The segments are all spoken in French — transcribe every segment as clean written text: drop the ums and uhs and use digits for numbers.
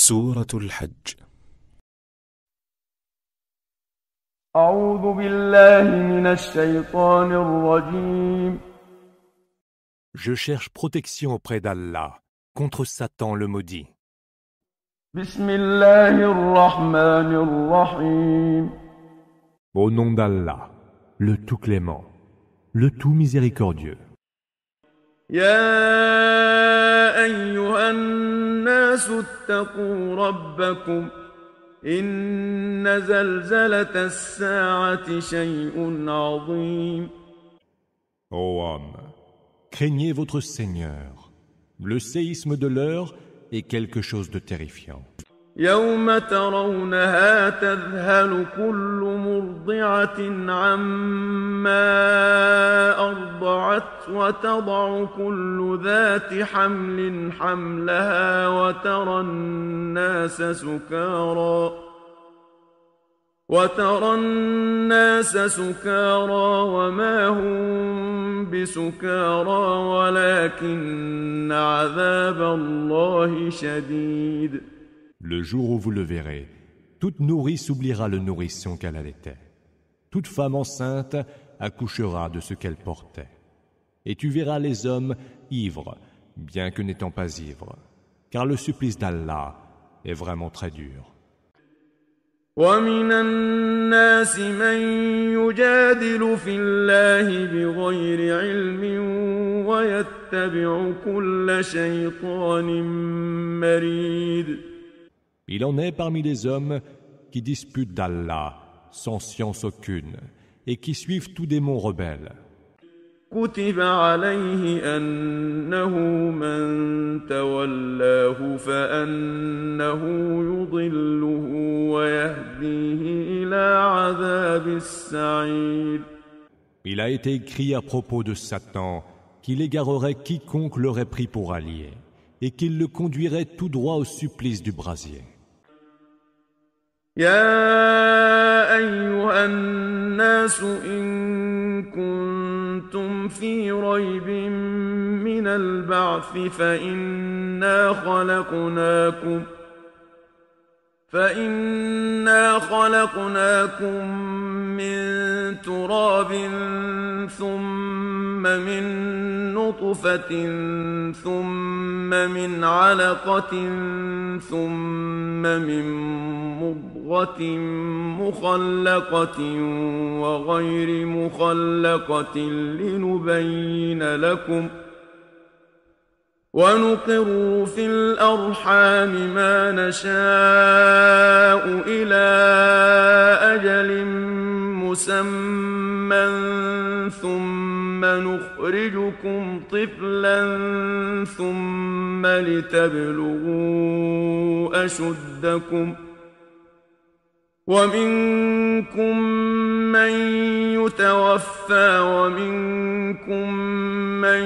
سورة الحج. أعوذ بالله من الشيطان الرجيم. Je cherche protection auprès d'Allah contre Satan le maudit. بسم الله الرحمن الرحيم. Au nom d'Allah, le tout clément, le tout miséricordieux. يا أيها الناس اتقوا ربكم إن زلزلة الساعة شيء عظيم. Ô homme, craignez votre Seigneur. Le séisme de l'heure est quelque chose de terrifiant. يوم ترونها تذهل كل مرضعة عما أرضعت وتضع كل ذات حمل حملها وترى الناس سكارى وما هم بسكارى ولكن عذاب الله شديد. Le jour où vous le verrez, toute nourrice oubliera le nourrisson qu'elle allaitait. Toute femme enceinte accouchera de ce qu'elle portait. Et tu verras les hommes ivres, bien que n'étant pas ivres, car le supplice d'Allah est vraiment très dur. ومن الناس من يجادل في الله بغير علم ويتبع كل شيطان مريد. Il en est parmi les hommes qui disputent d'Allah sans science aucune et qui suivent tout démon rebelle. كتب عليه أنه من تولاه فأنه يضله ويهديه إلى عذاب السعير. Il a été écrit à propos de Satan qu'il égarerait quiconque l'aurait pris pour allié et qu'il le conduirait tout droit au supplice du brasier. يا أيها الناس إن كنتم في ريب من البعث فإنا خلقناكم من تراب ثم من نطفة ثم من علقة ثم من مضغة مخلقة وغير مخلقة لنبين لكم ونقر في الأرحام ما نشاء إلى أجل مسمى ثم نخرجكم طفلا ثم لتبلغوا أشدكم ومنكم من يتوفى ومنكم من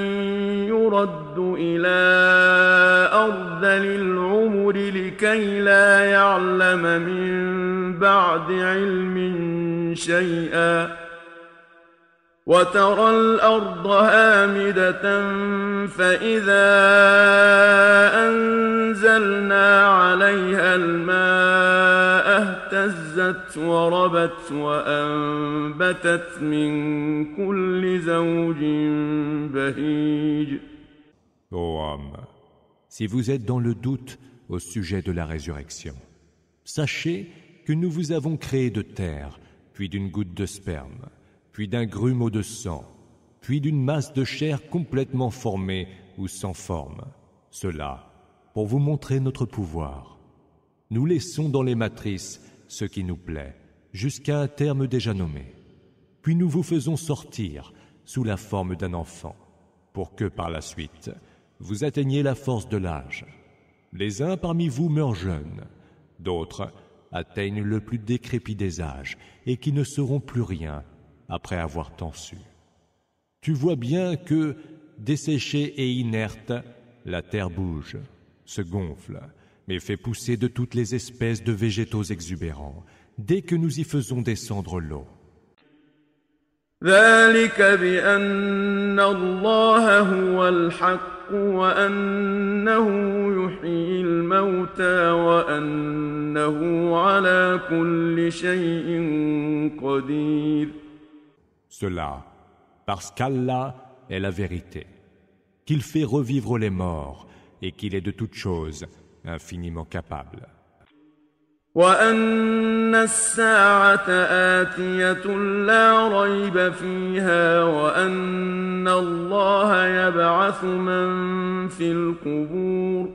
يرد إلى أرذل العمر لكي لا يعلم من بعد علم شيئا وترى الأرض هامدة فإذا أنزلنا عليها الماء اهتزت وربت وأنبتت من كل زوج بهيج. Ô homme, si vous êtes dans le doute au sujet de la résurrection, sachez que nous vous avons créé de terre, puis d'une goutte de sperme, puis d'un grumeau de sang, puis d'une masse de chair complètement formée ou sans forme. Cela, pour vous montrer notre pouvoir. Nous laissons dans les matrices ce qui nous plaît, jusqu'à un terme déjà nommé. Puis nous vous faisons sortir sous la forme d'un enfant, pour que par la suite, vous atteigniez la force de l'âge. Les uns parmi vous meurent jeunes, d'autres atteignent le plus décrépit des âges et qui ne seront plus rien après avoir tant su. Tu vois bien que, desséchée et inerte, la terre bouge, se gonfle, mais fait pousser de toutes les espèces de végétaux exubérants, dès que nous y faisons descendre l'eau. ذلك بأن الله هو الحق وأنه يحيي الموتى الموتى وأنه على كل شيء قدير. Cela, parce qu'Allah est la vérité, qu'il fait revivre les morts et qu'il est de toutes choses infiniment capable. وأن الساعة آتية لا ريب فيها وأن الله يبعث من في القبور.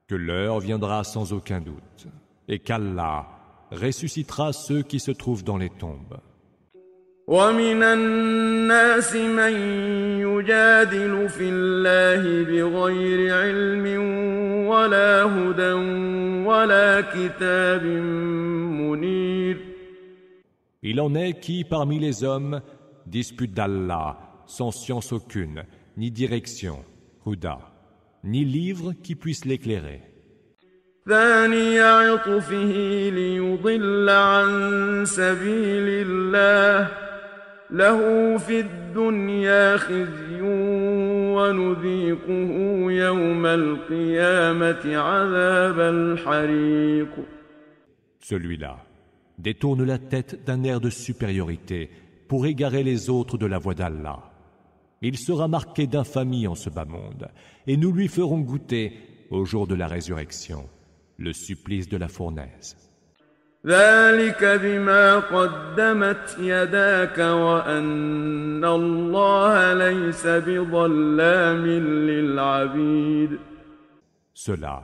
Que l'heure viendra sans aucun doute et qu'Allah ressuscitera ceux qui se trouvent dans les tombes. ومن الناس من يجادل في الله بغير علم ولا هدى ولا كتاب منير. Il en est qui, parmi les hommes, disputent d'Allah sans science aucune, ni direction, huda, ni livre qui puisse l'éclairer. ثاني عطفه ليضل عن سبيل الله له في الدنيا خزي ونذيقه يوم القيامة عذاب الحريق. Celui-là détourne la tête d'un air de supériorité pour égarer les autres de la voie d'Allah. Il sera marqué d'infamie en ce bas monde, et nous lui ferons goûter, au jour de la résurrection, le supplice de la fournaise. ذلك بما قدمت يداك وأن الله ليس بظلام للعبيد. Cela,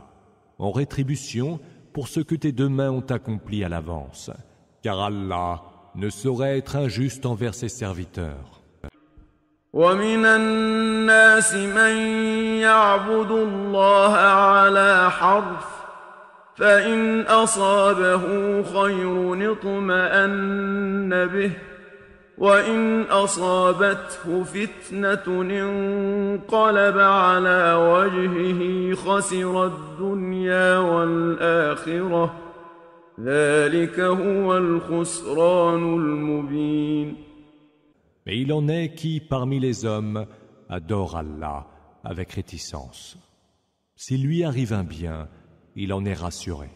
en rétribution pour ce que tes deux mains ont accompli à l'avance, car Allah ne saurait être injuste envers ses serviteurs. ومن الناس من يعبد الله على حرف فإن أصابه خير اطمأن به وإن أصابته فتنة انقلب على وجهه خسر الدنيا والآخرة ذلك هو الخسران المبين. Mais il en est qui, parmi les hommes, adore Allah avec réticence. S'il lui arrive un bien, il en est rassuré.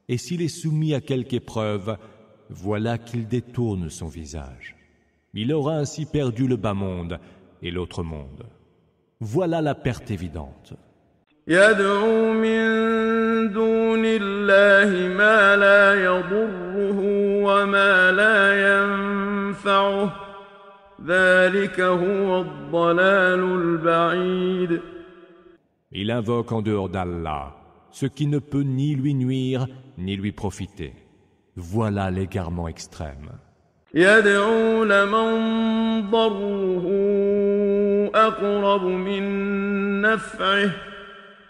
Et s'il est soumis à quelque épreuve, voilà qu'il détourne son visage. Il aura ainsi perdu le bas monde et l'autre monde. Voilà la perte évidente. يدعو من دون الله ما لا يضره وما لا ينفعه ذلك هو الضلال البعيد. Il invoque en dehors d'Allah ce qui ne peut ni lui nuire ni lui profiter. Voilà l'égarement extrême. يدعو لمن ضره أقرب من نفعه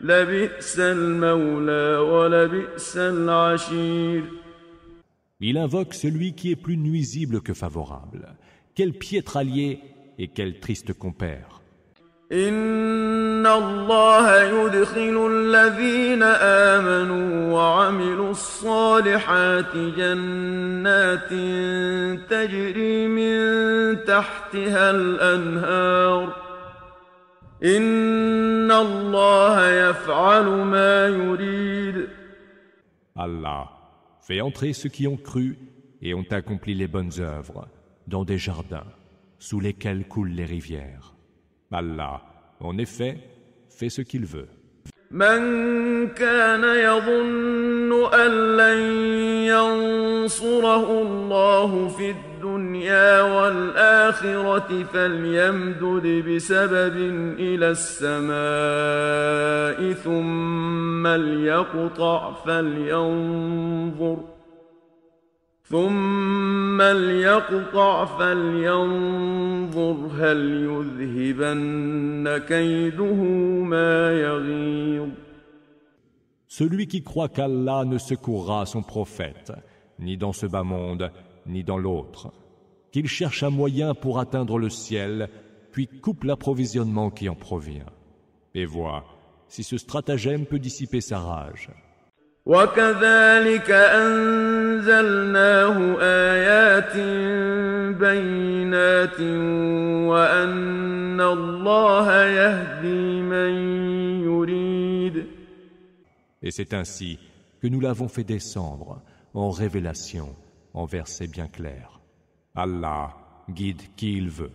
لبئس المولى ولبئس العشير. Il invoque celui qui est plus nuisible que favorable. Quel piètre allié et quel triste compère. إن الله يدخل الذين آمنوا وعملوا الصالحات جنات تجري من تحتها الأنهار إن الله يفعل ما يريد. Allah fait entrer ceux qui ont cru et ont accompli les bonnes œuvres dans des jardins sous lesquels coulent les rivières. Allah, en effet, fait ce qu'il veut. من كان يظن أن لن ينصره الله في الدنيا والآخرة فليمدد بسبب إلى السماء ثم ليقطع فلينظر هل يذهبن كيده ما يغيظ. Celui qui croit qu'Allah ne secourra son prophète, ni dans ce bas monde, ni dans l'autre, qu'il cherche un moyen pour atteindre le ciel, puis coupe l'approvisionnement qui en provient, et voit si ce stratagème peut dissiper sa rage. وكذلك أنزلناه آيات بينات وأن الله يهدي من يريد. Et c'est ainsi que nous l'avons fait descendre en révélation, en versets bien clairs. Allah guide qui il veut.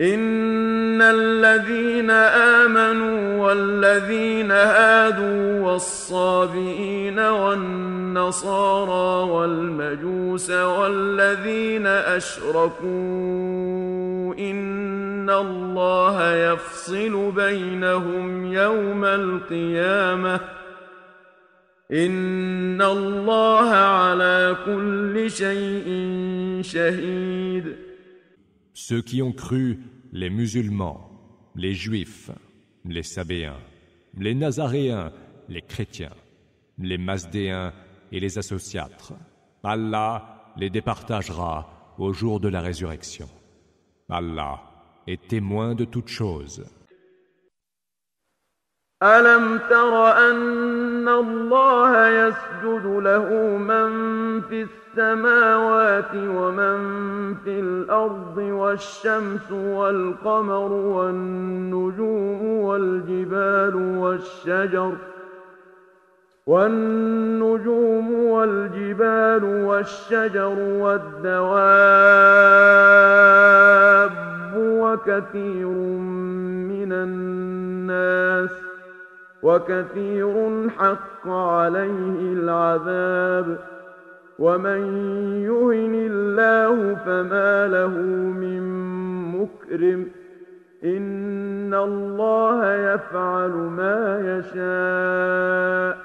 إن الذين آمنوا والذين هادوا والصابئين والنصارى والمجوس والذين أشركوا إن الله يفصل بينهم يوم القيامة إن الله على كل شيء شهيد. Ceux qui ont cru, les musulmans, les juifs, les sabéens, les nazaréens, les chrétiens, les masdéens et les associatres, Allah les départagera au jour de la résurrection. Allah est témoin de toutes choses. ألم تر أن الله يسجد له من في السماوات ومن في الأرض والشمس والقمر والنجوم والجبال والشجر والدواب وكثير من الناس وكثير حق عليه العذاب ومن يهن الله فما له من مكرم إن الله يفعل ما يشاء.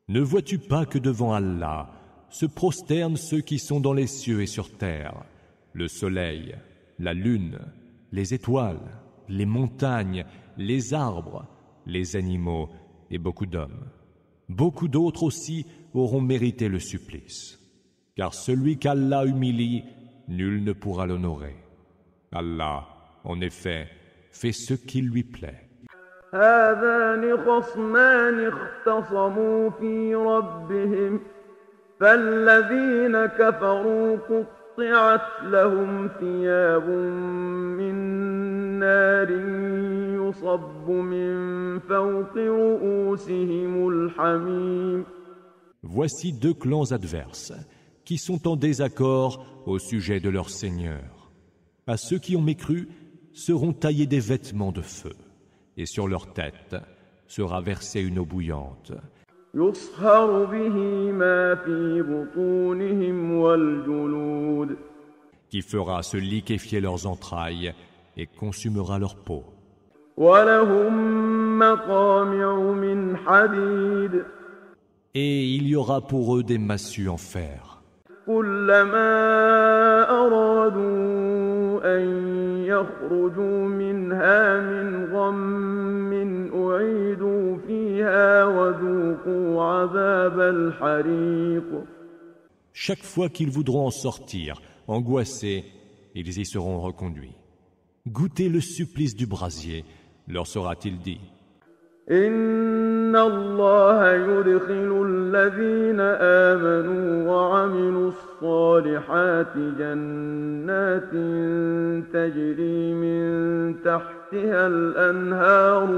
Ne vois-tu pas que devant Allah se prosternent ceux qui sont dans les cieux et sur terre, le soleil, la lune, les étoiles, les montagnes, les arbres, les animaux et beaucoup d'hommes. Beaucoup d'autres aussi auront mérité le supplice. Car celui qu'Allah humilie, nul ne pourra l'honorer. Allah, en effet, fait ce qui lui plaît. هذان خصمان اختصموا في ربهم فالذين كفروا قطعت لهم ثياب من نار يصب من فوق رؤوسهم الحميم. Voici deux clans adverses qui sont en désaccord au sujet de leur Seigneur. À ceux qui ont mécru seront taillés des vêtements de feu, et sur leur tête sera versée une eau bouillante. يصهر به ما في بطونهم والجلود. Qui fera se liquéfier leurs entrailles et consumera leur peau. ولهم مقامع من حديد. Et il y aura pour eux des massues en fer. كلما أرادوا أن يخرجوا منها من غم أعيدوا فيها وذوقوا عذاب الحريق. Chaque fois qu'ils voudront en sortir, angoissés, ils y seront reconduits. Goûtez le supplice du brasier, leur sera-t-il dit. إن الله يدخل الذين آمنوا وعملوا الصالحات جنات تجري من تحتها الأنهار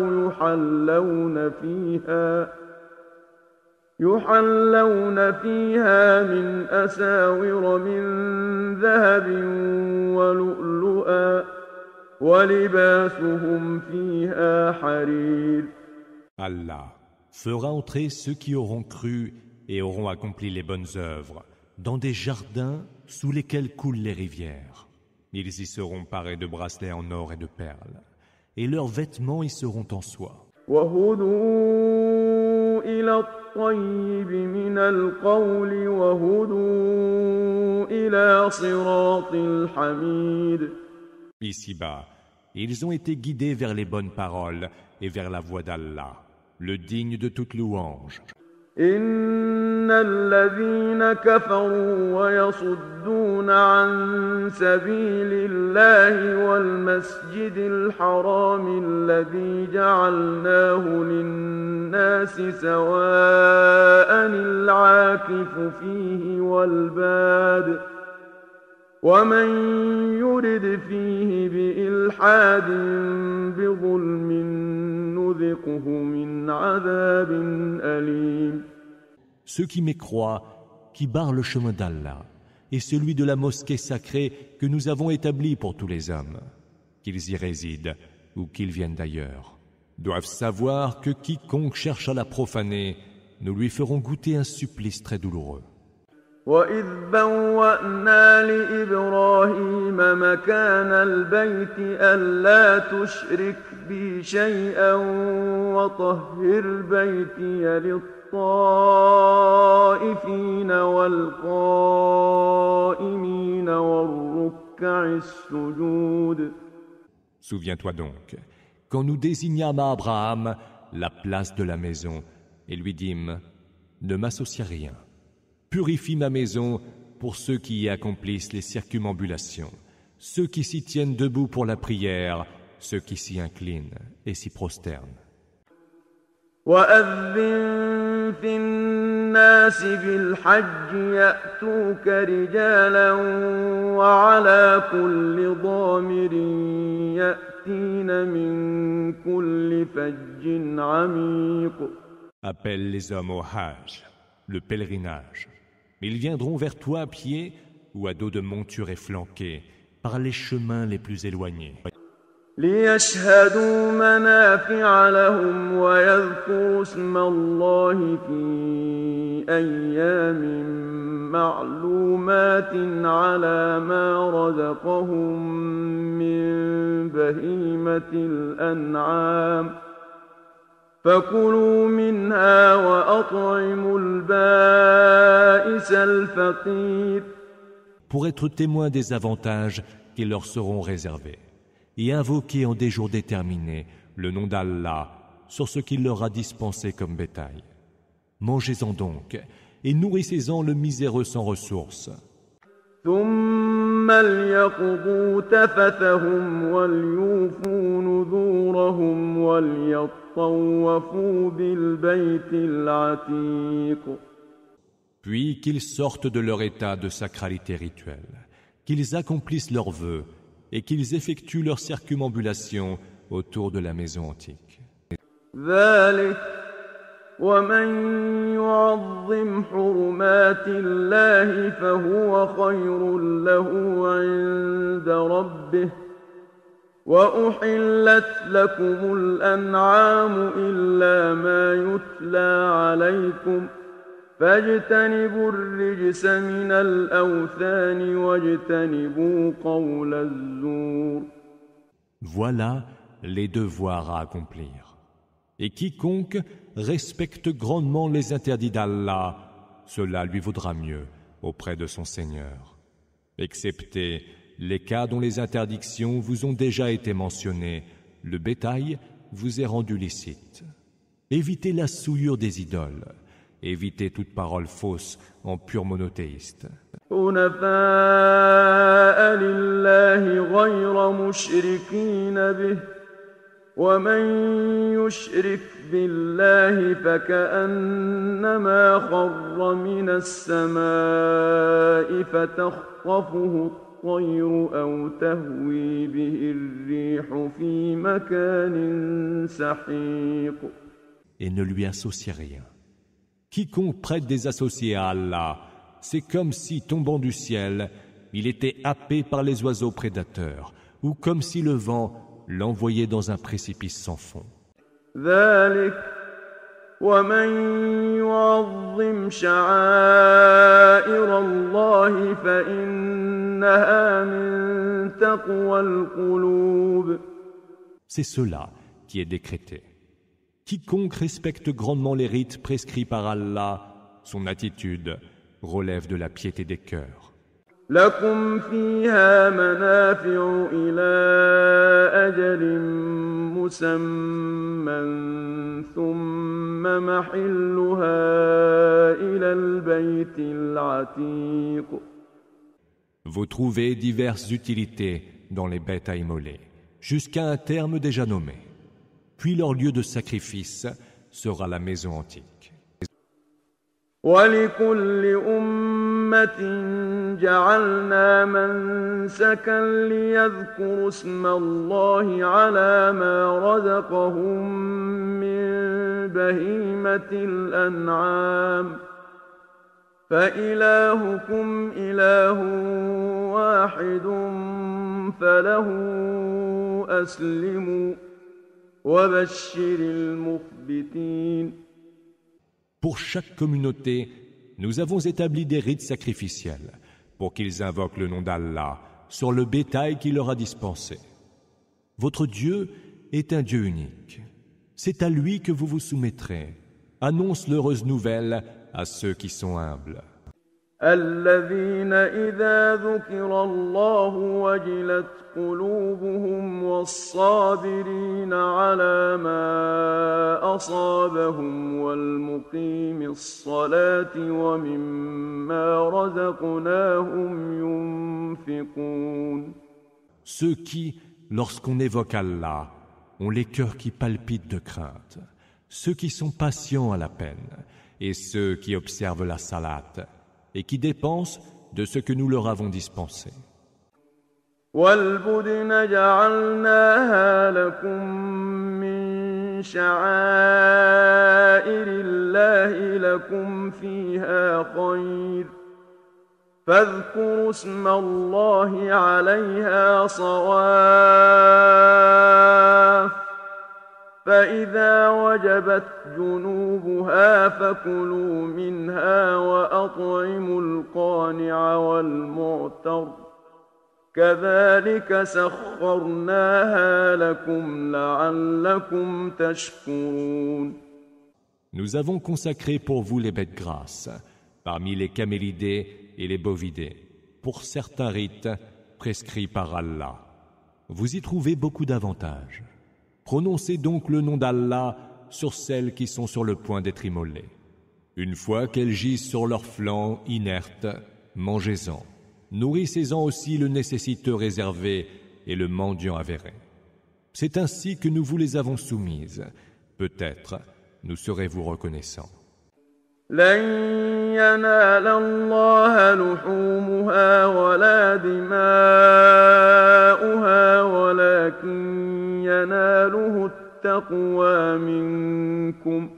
يحلون فيها من أساور من ذهب ولؤلؤا ولباسهم فيها حرير. Allah fera entrer ceux qui auront cru et auront accompli les bonnes œuvres dans des jardins sous lesquels coulent les rivières. Ils y seront parés de bracelets en or et de perles, et leurs vêtements y seront en soie. وهدوا إلى الطيب من القول وهدوا إلى صراط الحميد. Ici-bas, ils ont été guidés vers les bonnes paroles et vers la voie d'Allah, le digne de toute louange. إن الذين كفروا ويصدون عن سبيل الله والمسجد الحرام الذي جعلناه للناس سواء العاكف فيه والباد ومن يرد فيه بإلحاد بظلم نذقه من عذاب أليم. Ceux qui mécroient, qui barrent le chemin d'Allah, et celui de la mosquée sacrée que nous avons établie pour tous les hommes, qu'ils y résident ou qu'ils viennent d'ailleurs, doivent savoir que quiconque cherche à la profaner, nous lui ferons goûter un supplice très douloureux. وإذ بوأنا لإبراهيم مكان البيت ألا تشرك بي شيئا وطهر بيتي للطائفين والقائمين والركع السجود. Souviens-toi donc, quand nous désignâmes à Abraham la place de la maison et lui dîmes « Ne m'associe rien ». Purifie ma maison pour ceux qui y accomplissent les circumambulations, ceux qui s'y tiennent debout pour la prière, ceux qui s'y inclinent et s'y prosternent. وأذن في الناس بالحج يأتوك رجالا وعلى كل ضامر يأتين من كل فج عميق. Appelle les hommes au Hajj, le pèlerinage. Ils viendront vers toi à pied ou à dos de monture efflanquée, par les chemins les plus éloignés. ليشهدوا منافع لهم ويذكروا اسم الله في أيام معلومات على ما رزقهم من بهيمة الأنعام فكلوا منها وأطعموا البائس الفقير. Pour être témoins des avantages qui leur seront réservés, et invoquer en des jours déterminés le nom d'Allah sur ce qu'il leur a dispensé comme bétail. Mangez-en donc, et nourrissez-en le miséreux sans ressources. ثم ليقضوا تفثهم وليوفوا نذورهم وليطوفوا بالبيت العتيق. Puis qu'ils sortent de leur état de sacralité rituelle, qu'ils accomplissent leurs vœux et qu'ils effectuent leur circumambulation autour de la maison antique. ذلك ومن يعظم حرمات الله فهو خير له عند ربه وأحلت لكم الأنعام إلا ما يتلى عليكم فاجتنبوا الرجس من الأوثان واجتنبوا قول الزور. Voilà les devoirs à accomplir. Et quiconque respecte grandement les interdits d'Allah, cela lui vaudra mieux auprès de son Seigneur. Excepté les cas dont les interdictions vous ont déjà été mentionnées, le bétail vous est rendu licite. Évitez la souillure des idoles. Évitez toute parole fausse en pur monothéiste. حنفاء لله غير مشركين به ومن يشرك بالله فكأنما خر من السماء فتخطفه الطير أو تهوي به الريح في مكان سحيق. Et ne lui associez rien. Quiconque prête des associés à Allah, c'est comme si, tombant du ciel, il était happé par les oiseaux prédateurs, ou comme si le vent l'envoyait dans un précipice sans fond. ذلك ومن يعظم شعائر الله فإنها من تقوى القلوب. C'est cela qui est décrété. Quiconque respecte grandement les rites prescrits par Allah, son attitude relève de la piété des cœurs. لكم فيها منافع إلى أجل مسمى ثم محلها إلى البيت العتيق. Vous trouvez diverses utilités dans les bêtes à immoler, jusqu'à un terme déjà nommé. Puis leur lieu de sacrifice sera la maison antique. ولكل أمة جعلنا منسكا ليذكروا اسم الله على ما رزقهم من بهيمة الأنعام فإلهكم إله واحد فله أسلموا وبشر المخبتين. Pour chaque communauté, nous avons établi des rites sacrificiels pour qu'ils invoquent le nom d'Allah sur le bétail qu'il leur a dispensé. Votre Dieu est un Dieu unique. C'est à lui que vous vous soumettrez. Annonce l'heureuse nouvelle à ceux qui sont humbles. الذين إذا ذكر الله وجلت قلوبهم والصابرين على ما أصابهم والمقيم الصلاة ومما رزقناهم ينفقون. Ceux qui, lorsqu'on évoque Allah, ont les cœurs qui palpitent de crainte, ceux qui sont patients à la peine, et ceux qui observent la salate, et qui dépensent de ce que nous leur avons dispensé. والبدن جعلناها لكم من شعائر الله لكم فيها خير فاذكروا اسم الله عليها صواف فإذا وجبت جنوبها فكلوا منها وأطعموا القانع والمعتر كذلك سخرناها لكم لعلكم تشكرون. Nous avons consacré pour vous les bêtes grasses, parmi les camélidés et les bovidés, pour certains rites prescrits par Allah. Vous y trouvez beaucoup d'avantages. Prononcez donc le nom d'Allah sur celles qui sont sur le point d'être immolées. Une fois qu'elles gisent sur leurs flancs inertes, mangez-en. Nourrissez-en aussi le nécessiteux réservé et le mendiant avéré. C'est ainsi que nous vous les avons soumises. Peut-être nous serez-vous reconnaissants. لن ينال الله لحومها ولا دماؤها ولكن يناله التقوى منكم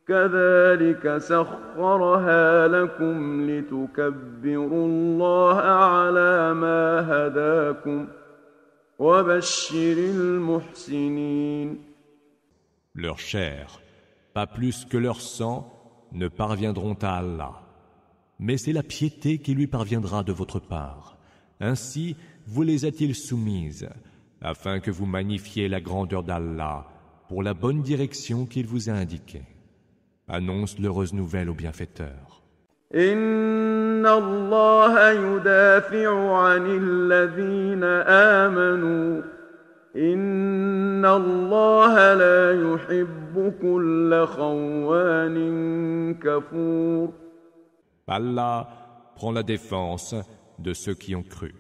كذلك سخرها لكم لتكبروا الله على ما هداكم وبشر المحسنين. Leur chair, pas plus que leur sang, ne parviendront à Allah. Mais c'est la piété qui lui parviendra de votre part. Ainsi vous les a-t-il soumises, afin que vous magnifiez la grandeur d'Allah pour la bonne direction qu'il vous a indiquée. Annonce l'heureuse nouvelle aux bienfaiteurs. Inna Allah yudafi'u 'anil ladhina amanu. Inna Allah la yuhibbu kulla khawanin kafur. Allah prend la défense de ceux qui ont cru.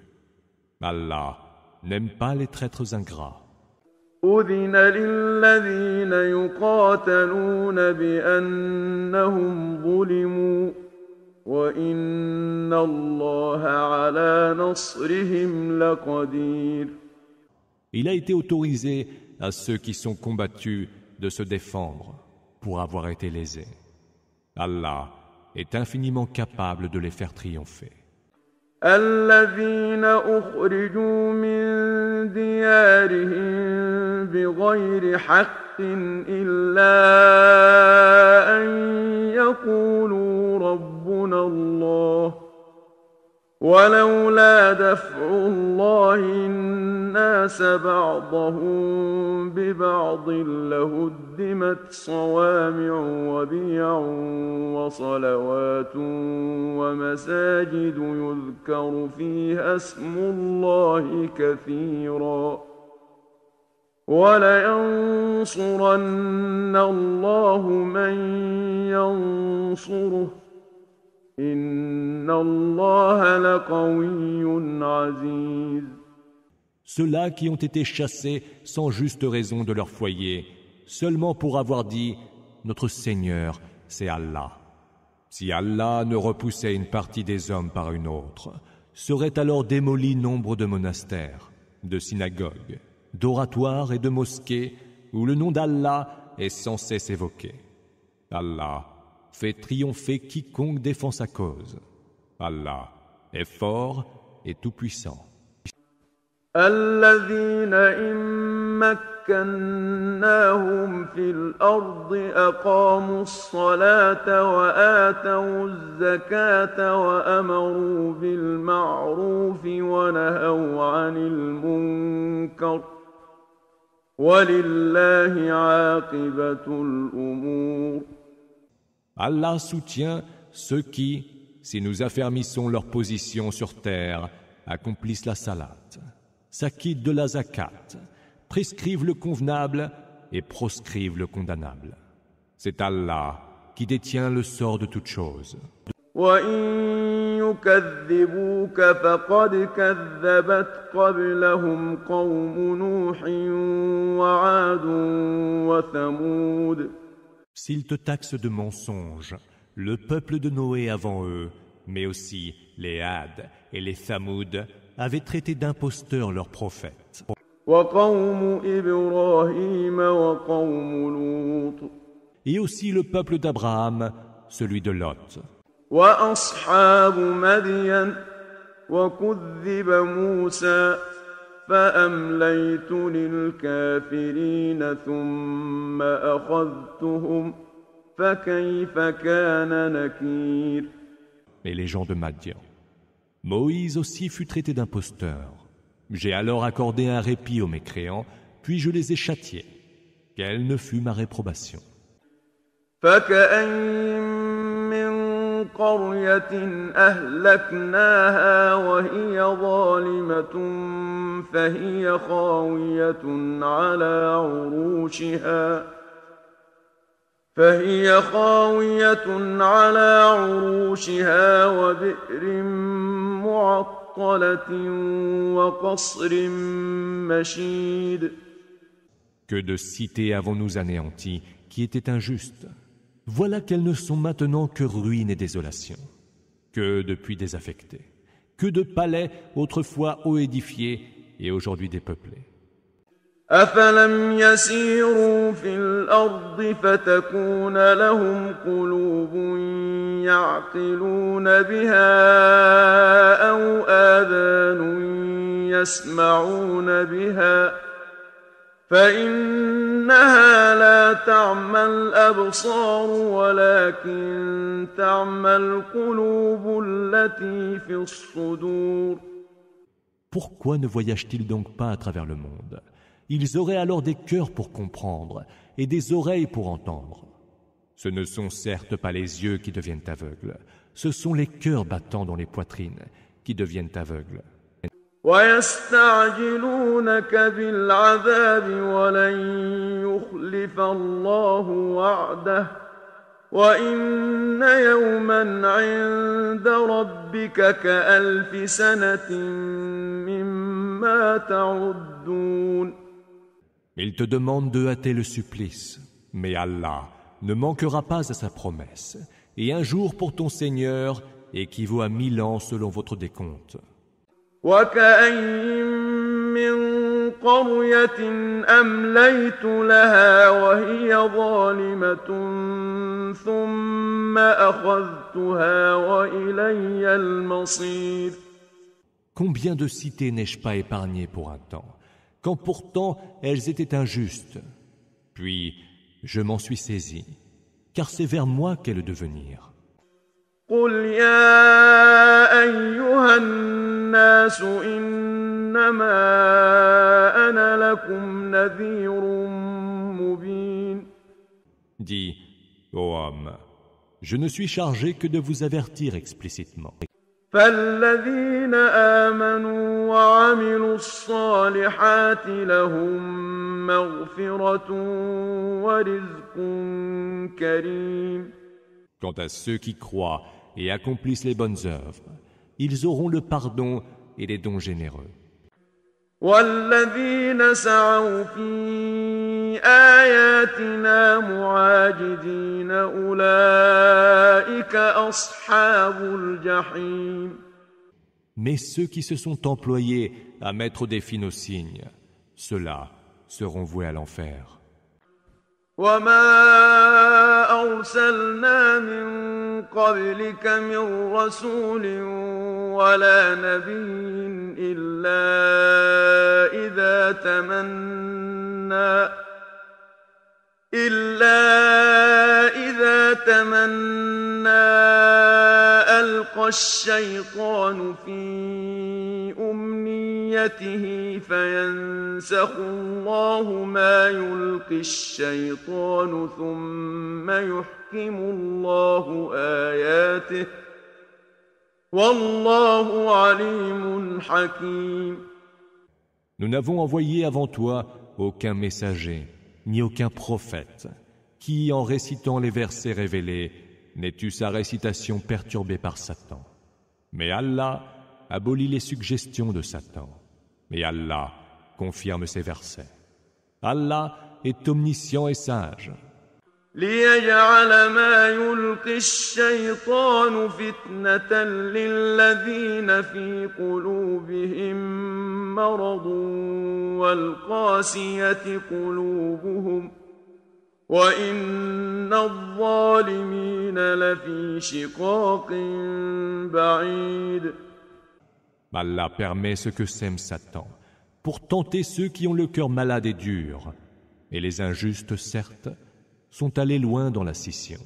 Allah n'aime pas les traîtres ingrats. أذن للذين يقاتلون بأنهم ظلموا وإن الله على نصرهم لقدير. Il a été autorisé à ceux qui sont combattus de se défendre pour avoir été lésés. Allah est infiniment capable de les faire triompher. الذين أخرجوا من ديارهم بغير حق إلا أن يقولوا ربنا الله ولولا دفع الله الناس بعضهم ببعض لهدمت صوامع وبيع وصلوات ومساجد يذكر فيها اسم الله كثيرا ولينصرن الله من ينصره Inna Allah laqawiyyun aziz. Ceux-là qui ont été chassés sans juste raison de leur foyer, seulement pour avoir dit « Notre Seigneur, c'est Allah », Si Allah ne repoussait une partie des hommes par une autre, seraient alors démolis nombre de monastères, de synagogues, d'oratoires et de mosquées où le nom d'Allah est sans cesse évoqué. Allah fait triompher quiconque défend sa cause. Allah est fort et tout-puissant. الذين إن مكناهم في الأرض أقاموا الصلاة وآتوا الزكاة وأمروا بالمعروف ونهوا عن المنكر ولله عاقبة الأمور. Allah soutient ceux qui, si nous affermissons leur position sur terre, accomplissent la salat, s'acquittent de la zakat, prescrivent le convenable et proscrivent le condamnable. C'est Allah qui détient le sort de toutes choses. وَإِن يُكَذِّبُوكَ فَقَدْ كَذَّبَتْ قَبْلَهُمْ قَوْمُ نُوحٍ وَعَادٌ وَثَمُودَ. S'ils te taxent de mensonges, le peuple de Noé avant eux, mais aussi les Had et les Thamoud, avaient traité d'imposteurs leurs prophètes. وَقَوْمُ إِبْرَاهِيمَ وَقَوْمُ لُوطٍ. Et aussi le peuple d'Abraham, celui de Lot. وَأَصْحَابُ مَدْيَنَ وَكُذِّبَ مُوسَى فَأَمْلَيْتُ لِلْكَافِرِينَ ثُمَّ أَخَذْتُهُمْ فَكَيْفَ كَانَ نَكِيرِ. Et les gens de Madian. Moïse aussi fut traité d'imposteur. J'ai alors accordé un répit aux mécréants, puis je les ai châtiés. Quelle ne fut ma réprobation. فَكَأَيِّن مِّن قَرْيَةٍ أَهْلَكْنَاهَا وَهِيَ ظَالِمَةٌ فَهِيَ خَاوِيَةٌ على عروشها وبئر معطلة وقصر مشيد. Que de cités avons-nous anéanties qui étaient injustes. Voilà qu'elles ne sont maintenant que ruines et désolation, que de puits désaffectés, que de palais autrefois haut édifiés et aujourd'hui dépeuplés. أفلم يسيروا في الأرض فتكون لهم قلوب يعقلون بها أو آذان يسمعون بها فإنها لا تعمى الأبصار ولكن تعمى القلوب التي في الصدور. Pourquoi ne voyagent-ils donc pas à travers le monde? Ils auraient alors des cœurs pour comprendre et des oreilles pour entendre. Ce ne sont certes pas les yeux qui deviennent aveugles, ce sont les cœurs battant dans les poitrines qui deviennent aveugles. وَيَسْتَعْجِلُونَكَ بِالْعَذَابِ وَلَن يُخْلِفَ اللَّهُ وَعْدَهُ وَإِنَّ يَوْمًا عِندَ رَبِّكَ كَأَلْفِ سَنَةٍ مِّمَّا تَعُدُّونَ. Ils te demandent de hâter le supplice, mais Allah ne manquera pas à sa promesse, et un jour pour ton Seigneur équivaut à 1000 ans selon votre décompte. وَكَأَيِّن مِّن قَرْيَةٍ أَمْلَيْتُ لَهَا وَهِيَ ظَالِمَةٌ ثُمَّ أَخَذْتُهَا وَإِلَيَّ الْمَصِيرُ. Combien de cités n'ai-je pas épargnées pour un temps, quand pourtant elles étaient injustes. Puis je m'en suis saisi, car c'est vers moi qu'est le devenir. قُلْ يَا أَيُّهَا النَّاسُ إِنَّمَا أَنَا لَكُمْ نَذِيرٌ مُّبِينٌ. Dis, ô homme, je ne suis chargé que de vous avertir explicitement. فَالَّذِينَ آمَنُوا وَعَمِلُوا الصَّالِحَاتِ لَهُم مَّغْفِرَةٌ وَرِزْقٌ كَرِيمٌ. Quant à ceux qui croient et accomplissent les bonnes œuvres, ils auront le pardon et les dons généreux. وَالَّذِينَ سَعَوْا فِي آيَاتِنَا مُعَاجِزِينَ أُولَٰئِكَ أصحاب الجحيم. Mais ceux qui se sont employés à mettre des finaux signes, ceux-là seront voués à l'enfer. وما أرسلنا من قبلك من رسول ولا نبي إلا إذا تمنى ألقى الشيطان في أمنيته فينسخ الله ما يلقي الشيطان ثم يحكم الله آياته والله عليم حكيم. Nous n'avons envoyé avant toi aucun messager, ni aucun prophète, qui, en récitant les versets révélés, n'ait eu sa récitation perturbée par Satan. Mais Allah abolit les suggestions de Satan. Et Allah confirme ses versets. Allah est omniscient et sage. ليجعل ما يلقي الشيطان فتنة للذين في قلوبهم مرض والقاسية قلوبهم وإن الظالمين لفي شقاق بعيد. Allah permet ce que sème Satan pour tenter ceux qui ont le cœur malade et dur. Et les injustes, certes, sont allés loin dans la scission.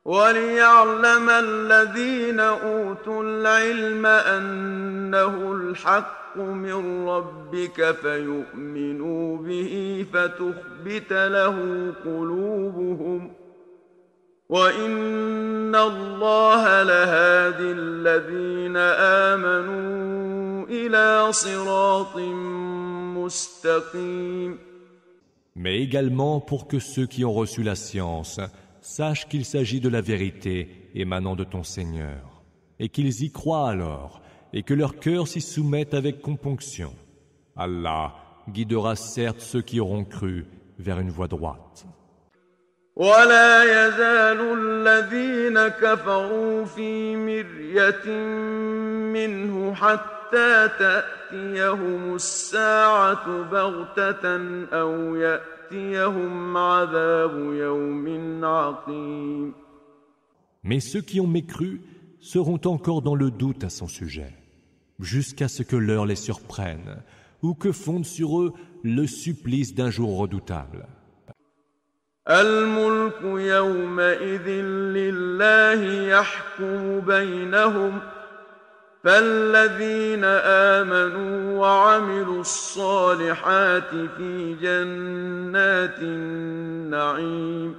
وَلِيَعْلَمَ الَّذِينَ أُوتُوا الْعِلْمَ أَنَّهُ الْحَقُّ مِنْ رَبِّكَ فَيُؤْمِنُوا بِهِ فَتُخْبِتَ لَهُ قُلُوبُهُمْ وَإِنَّ اللَّهَ لَهَادِي الَّذِينَ آمَنُوا إِلَى صِرَاطٍ مُسْتَقِيمٍ. Mais également pour que ceux qui ont reçu la science sachent qu'il s'agit de la vérité émanant de ton Seigneur, et qu'ils y croient alors, et que leur cœur s'y soumette avec componction. Allah guidera certes ceux qui auront cru vers une voie droite. ولا يزال الذين كفروا في مرية منه حتى تأتيهم الساعة بغتة أو يأتيهم عذاب يوم عقيم. Mais ceux qui ont mécru seront encore dans le doute à son sujet, jusqu'à ce que l'heure les surprenne, ou que fonde sur eux le supplice d'un jour redoutable. الملك يومئذ لله يحكم بينهم فالذين آمنوا وعملوا الصالحات في جنات النعيم.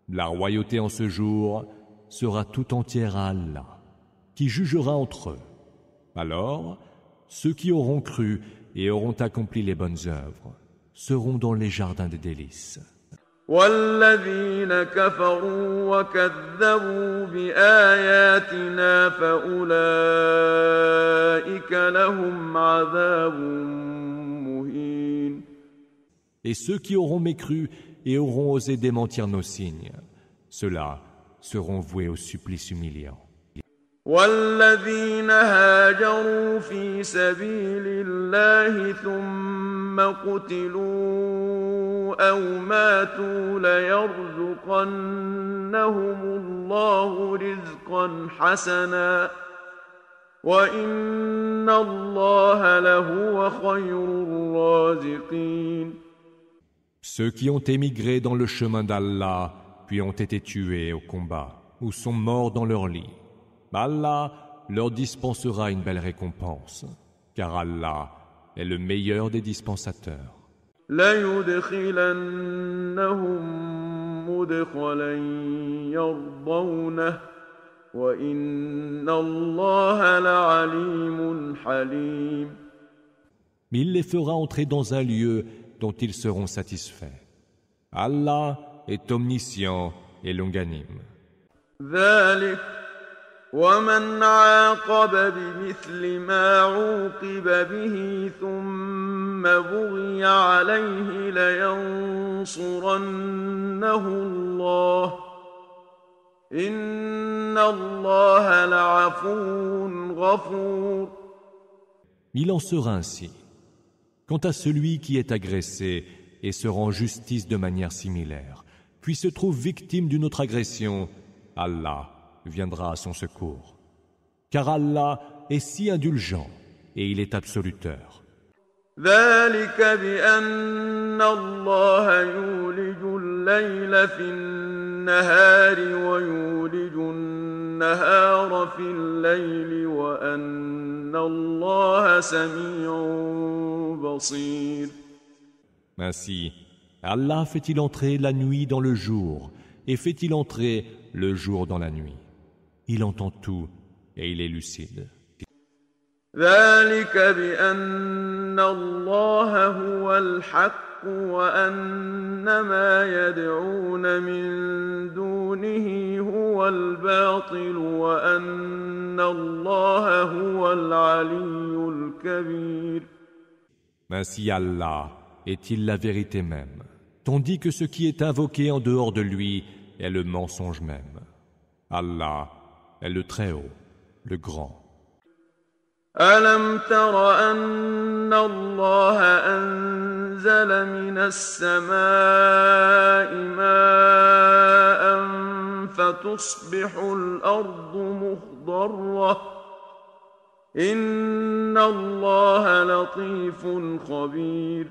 La royauté en ce jour sera tout entière à Allah, qui jugera entre eux. Alors, ceux qui auront cru et auront accompli les bonnes œuvres seront dans les jardins des délices. والذين كفروا وكذبوا بآياتنا فأولئك لهم عذاب مهين. Et ceux qui auront mécru et auront osé démentir nos signes, ceux-là seront voués au supplice humiliant. والذين هاجروا في سبيل الله ثم قتلوا أو ماتوا ليرزقنهم الله رزقا حسنا وإن الله لهو خير الرازقين. Ceux qui ont émigré dans le chemin d'Allah, puis ont été tués au combat, ou sont morts dans leur lit, Allah leur dispensera une belle récompense, car Allah est le meilleur des dispensateurs. لَيُدْخِلَنَّهُمْ مُدْخَلًا يَرْضَوْنَهُ وَإِنَّ اللَّهَ لَعَلِيمٌ حَلِيمٌ. Mais il les fera entrer dans un lieu dont ils seront satisfaits. Allah est omniscient et longanime. ذَلِكَ وَمَنْ عَاقَبَ بِمِثْلِ مَا عُوقِبَ بِهِ ثُمَّ بُغِيَ عَلَيْهِ لَيَنصُرَنَّهُ اللَّهُ إن الله لعفو غفور. Il en sera ainsi. Quant à celui qui est agressé et se rend justice de manière similaire, puis se trouve victime d'une autre agression, Allah viendra à son secours. Car Allah est si indulgent et il est absoluteur. ذلك بأن الله يولج الليل في النهار ويولج النهار في الليل وأن الله سميع بصير. Ainsi, Allah fait-il entrer la nuit dans le jour et fait-il entrer le jour dans la nuit. Il entend tout et il est lucide. ذلك بأن الله هو الحق وأن ما يدعون من دونه هو الباطل وأن الله هو العلي الكبير. Ainsi Allah est-il la vérité même, tandis que ce qui est invoqué en dehors de lui est le mensonge même. Allah est le Très-Haut, le Grand. ألم تر أن الله أنزل من السماء ماء فتصبح الأرض مخضرة إن الله لطيف خبير.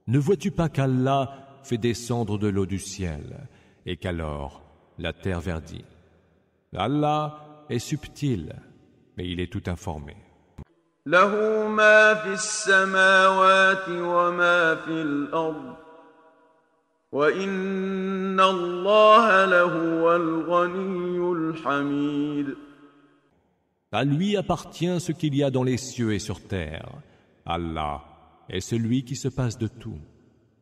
Ne vois-tu pas qu'Allah fait descendre de l'eau du ciel et qu'alors la terre verdit? Allah est subtil, mais il est tout informé. له ما في السماوات وما في الأرض وإن الله لهو الغني الحميد. À lui appartient ce qu'il y a dans les cieux et sur terre. Allah est celui qui se passe de tout,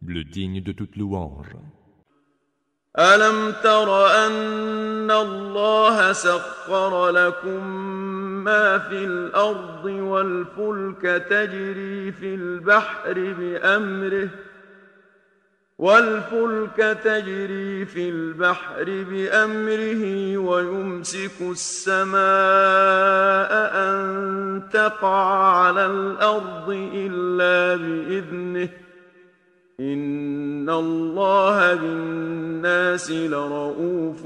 le digne de toute louange. ألم تر أن الله سخر لكم ما في الأرض والفلك تجري في البحر بأمره ويمسك السماء أن تقع على الأرض إلا بإذنه إن الله بالناس لرؤوف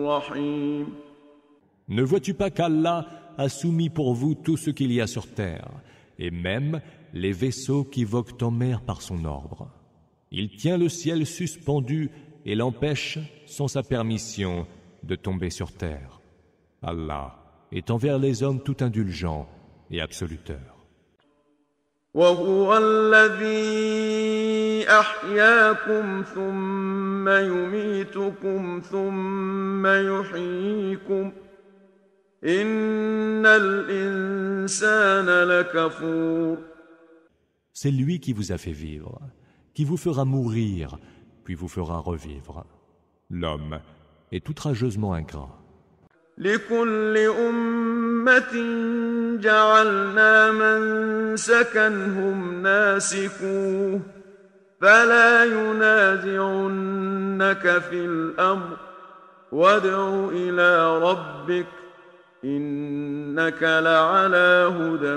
رحيم. Ne vois-tu pas qu'Allah a soumis pour vous tout ce qu'il y a sur terre, et même les vaisseaux qui voguent en mer par son ordre? Il tient le ciel suspendu et l'empêche, sans sa permission, de tomber sur terre. Allah est envers les hommes tout indulgent et absoluteur. وهو الذي أحياكم ثم يميتكم ثم يحييكم إن الإنسان لكفور. C'est lui qui vous a fait vivre, qui vous fera mourir, puis vous fera revivre. L'homme est outrageusement ingrat. لكل أمة جعلنا منسكا هم ناسكوه فلا ينازعنك في الأمر وادع إلى ربك إنك لعلى هدى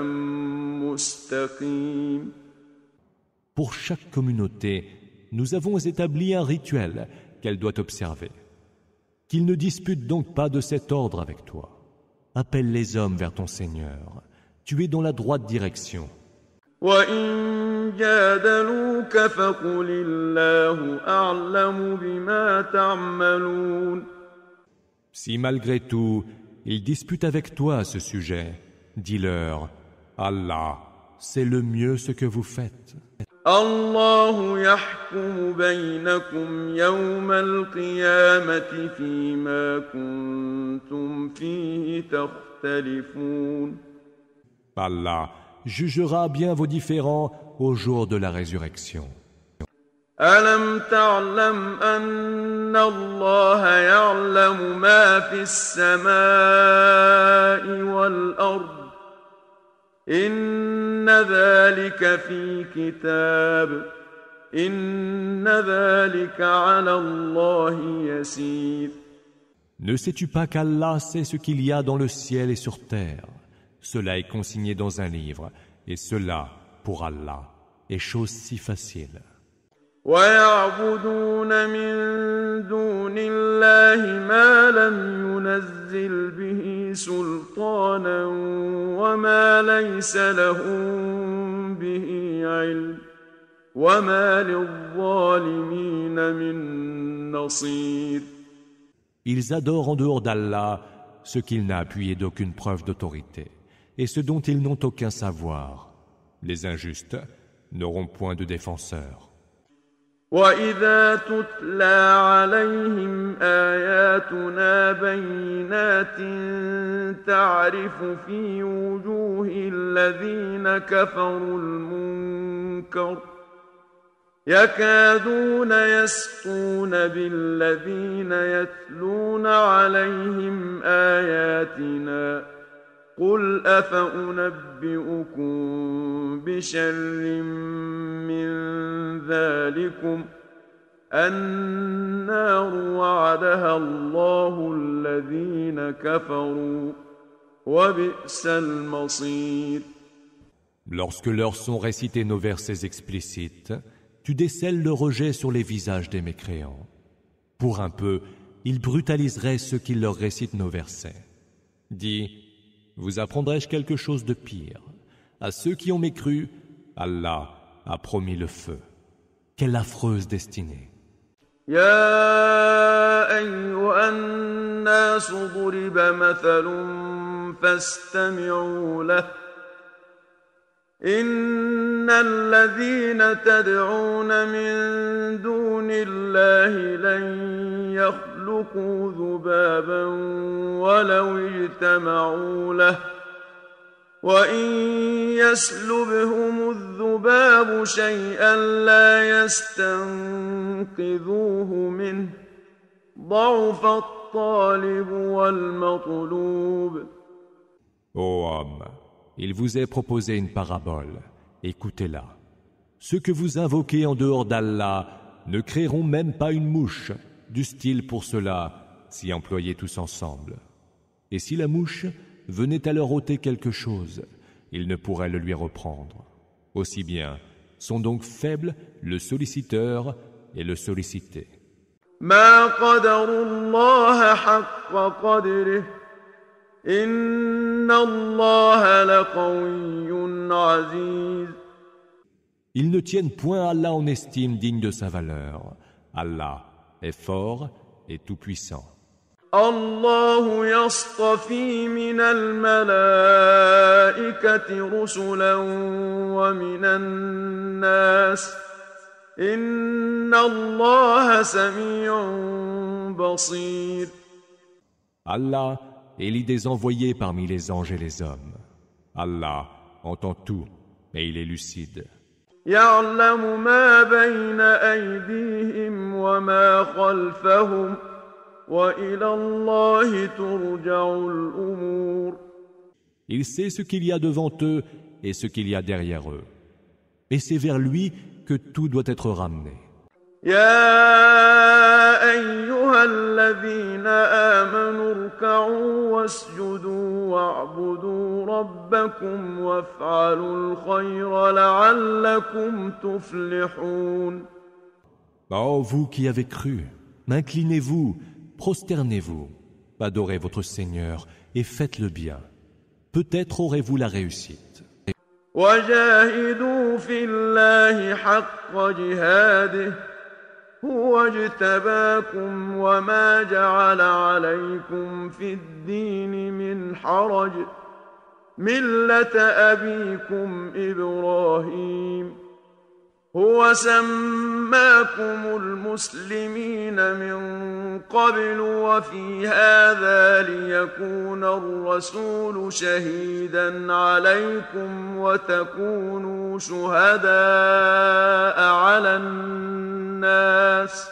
مستقيم. Pour chaque communauté, nous avons établi un rituel qu'elle doit observer. Qu'il ne dispute donc pas de cet ordre avec toi. Appelle les hommes vers ton Seigneur. Tu es dans la droite direction. وَإِن جَادَلُوكَ فَقُلِ اللَّهُ أَعْلَمُ بِمَا تَعْمَلُونَ. Si malgré tout, ils disputent avec toi à ce sujet, dis-leur, Allah, c'est le mieux ce que vous faites. الله يحكم بينكم يوم القيامة فيما كنتم فيه تختلفون. Allah jugera bien vos différends au jour de la résurrection. ألم تعلم أن الله يعلم ما في السماء والأرض إن ذلك في كتاب إن ذلك على الله يسير. Ne sais-tu pas qu'Allah sait ce qu'il y a dans le ciel et sur terre? Cela est consigné dans un livre, et cela, pour Allah, est chose si facile. ويعبدون من دون الله ما لم ينزل به سلطانا وما ليس لهم به علم وما للظالمين من نصير. Ils adorent en dehors d'Allah ce qu'il n'a appuyé d'aucune preuve d'autorité et ce dont ils n'ont aucun savoir. Les injustes n'auront point de défenseur. وَإِذَا تُتْلَى عَلَيْهِمْ آيَاتُنَا بَيِّنَاتٍ تَعْرِفُ فِي وُجُوهِ الَّذِينَ كَفَرُوا الْمُنكَرَ يَكَادُونَ يَسْطُونَ بِالَّذِينَ يَتْلُونَ عَلَيْهِمْ آيَاتِنَا قُلْ أَفَأُنَبِّئُكُم بِشَرٍّ مِّن ذَلِكُمْ النَّارُ وَعَدَهَا اللَّهُ الَّذِينَ كَفَرُوا وَبِئْسَ الْمَصِيرُ. Lorsque leur sont récités nos versets explicites, tu décèles le rejet sur les visages des mécréants. Pour un peu, ils brutaliseraient ceux qui leur récitent nos versets. Dis, vous apprendrai-je quelque chose de pire? À ceux qui ont mécru, Allah a promis le feu. Quelle affreuse destinée! يا أيها الناس ضرب مثل فاستمعوا له إن الذين تدعون من دون الله لن يخلقوا ذبابا ولو اجتمعوا له وإن يسلبهم الذباب شيئا لا يستنقذوه منه ضعف الطالب والمطلوب. Ô homme, il vous est proposé une parabole. Écoutez-la. Ceux que vous invoquez en dehors d'Allah ne créeront même pas une mouche, du style pour cela, s'y employer tous ensemble. Et si la mouche venait à leur ôter quelque chose, ils ne pourraient le lui reprendre. Aussi bien sont donc faibles le solliciteur et le sollicité. ما قدروا الله حق قدره إن الله لقوي عزيز. Ils ne tiennent point Allah en estime digne de sa valeur. Allah est fort et tout-puissant. الله يصطفي من الملائكة رسلا ومن الناس إن الله سميع بصير. Allah élit des envoyés parmi les anges et les hommes. Allah entend tout et il est lucide. يعلم ما بين أيديهم وما خلفهم وإلى الله ترجع الأمور. Il sait ce qu'il y a devant eux et ce qu'il y a derrière eux. Et c'est vers lui que tout doit être ramené. يا أيها الذين آمنوا اركعوا واسجدوا واعبدوا ربكم وافعلوا الخير لعلكم تفلحون. Ô vous qui avez cru, inclinez-vous, prosternez-vous, adorez votre Seigneur et faites le bien. Peut-être aurez-vous la réussite. وجاهدوا في الله حق جهاده هو اجتباكم وما جعل عليكم في الدين من حرج ملة أبيكم إبراهيم هو سماكم المسلمين من قبل وفي هذا ليكون الرسول شهيدا عليكم وتكونوا شهداء على الناس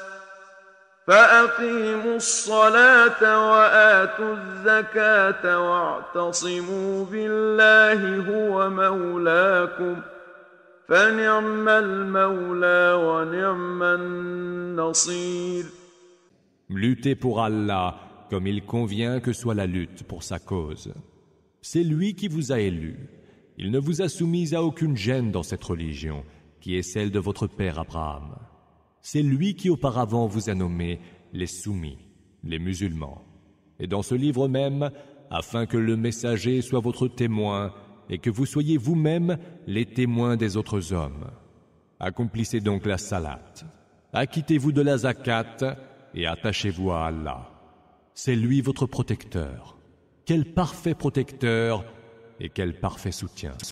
فأقيموا الصلاة وآتوا الزكاة واعتصموا بالله هو مولاكم فنعم المولى ونعم النصير. Luttez pour Allah comme il convient que soit la lutte pour sa cause. C'est lui qui vous a élu. Il ne vous a soumis à aucune gêne dans cette religion, qui est celle de votre père Abraham. C'est lui qui auparavant vous a nommés les soumis, les musulmans. Et dans ce livre même, afin que le messager soit votre témoin et que vous soyez vous-même les témoins des autres hommes. Accomplissez donc la salate. Acquittez-vous de la zakat et attachez-vous à Allah. C'est lui votre protecteur. Quel parfait protecteur et quel parfait soutien.